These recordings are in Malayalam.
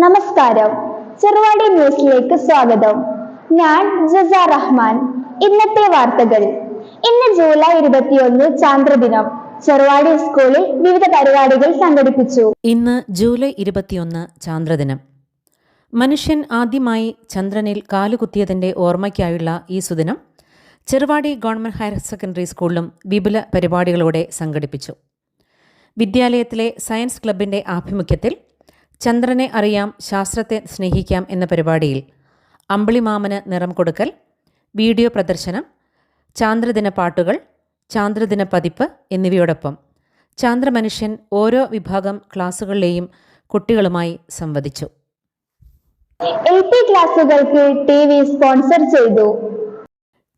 നമസ്കാരം, ചെറുവാടി ന്യൂസിലേക്ക് സ്വാഗതം. ഞാൻ ജസ റഹ്മാൻ. ഇന്നത്തെ വാർത്തകൾ. ഇന്ന് ജൂലൈ 21 ചാന്ദ്രദിനം. ചെറുവാടി സ്കൂളിൽ വിവിധ പരിപാടികൾ സംഘടിപ്പിച്ചു. ഇന്ന് ജൂലൈ 21 ചാന്ദ്രദിനം. മനുഷ്യൻ ആദ്യമായി ചന്ദ്രനിൽ കാലുകുത്തിയതിൻ്റെ ഓർമ്മയ്ക്കായുള്ള ഈ സുദിനം ചെറുവാടി ഗവൺമെൻറ് ഹയർ സെക്കൻഡറി സ്കൂളിലും വിപുല പരിപാടികളോടെ സംഘടിപ്പിച്ചു. വിദ്യാലയത്തിലെ സയൻസ് ക്ലബിൻ്റെ ആഭിമുഖ്യത്തിൽ ചന്ദ്രനെ അറിയാം, ശാസ്ത്രത്തെ സ്നേഹിക്കാം എന്ന പരിപാടിയിൽ അമ്പിളിമാമന് നിറം കൊടുക്കൽ, വീഡിയോ പ്രദർശനം, ചാന്ദ്രദിന പാട്ടുകൾ, ചാന്ദ്രദിന പതിപ്പ് എന്നിവയോടൊപ്പം ചാന്ദ്രമനുഷ്യൻ ഓരോ വിഭാഗം ക്ലാസുകളിലെയും കുട്ടികളുമായി സംവദിച്ചു. LP ക്ലാസുകൾക്ക് TV സ്പോൺസർ ചെയ്തു.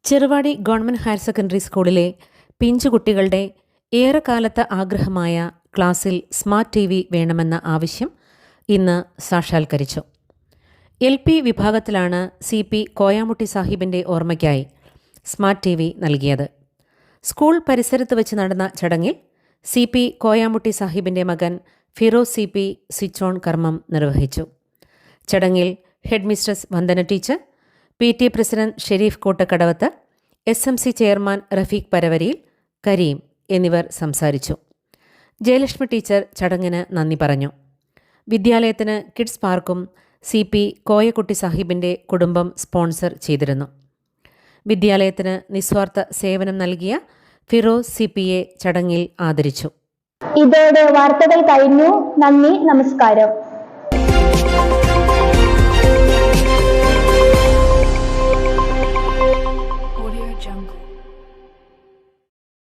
ചെറുവാടി ഗവൺമെൻറ് ഹയർ സെക്കൻഡറി സ്കൂളിലെ പിഞ്ചുകുട്ടികളുടെ ഏറെക്കാലത്തെ ആഗ്രഹമായ ക്ലാസ്സിൽ സ്മാർട്ട് TV വേണമെന്ന ആവശ്യം ഇന്ന് സാക്ഷാത്കരിച്ചു. LP വിഭാഗത്തിലാണ് CP കോയാമുട്ടി സാഹിബിൻ്റെ ഓർമ്മയ്ക്കായി സ്മാർട്ട് TV നൽകിയത്. സ്കൂൾ പരിസരത്ത് വെച്ച് നടന്ന ചടങ്ങിൽ CP കോയാമുട്ടി സാഹിബിൻ്റെ മകൻ ഫിറോസ് CP സ്വിച്ച് ഓൺ കർമ്മം നിർവഹിച്ചു. ചടങ്ങിൽ head mistress Vandana teacher, PT president Sharif Kottakkadavath, SMC chairman Rafeeq Paravariyil, Kareem എന്നിവർ സംസാരിച്ചു. ജയലക്ഷ്മി ടീച്ചർ ചടങ്ങിന് നന്ദി പറഞ്ഞു. വിദ്യാലയത്തിന് കിഡ്സ് പാർക്കും CP കോയക്കുട്ടി സാഹിബിൻ്റെ കുടുംബം സ്പോൺസർ ചെയ്തിരുന്നു. വിദ്യാലയത്തിന് നിസ്വാർത്ഥ സേവനം നൽകിയ ഫിറോസ് CPയെ ചടങ്ങിൽ ആദരിച്ചു. ഇതോടെ വാർത്തകൾ കഴിഞ്ഞു. നന്ദി, നമസ്കാരം.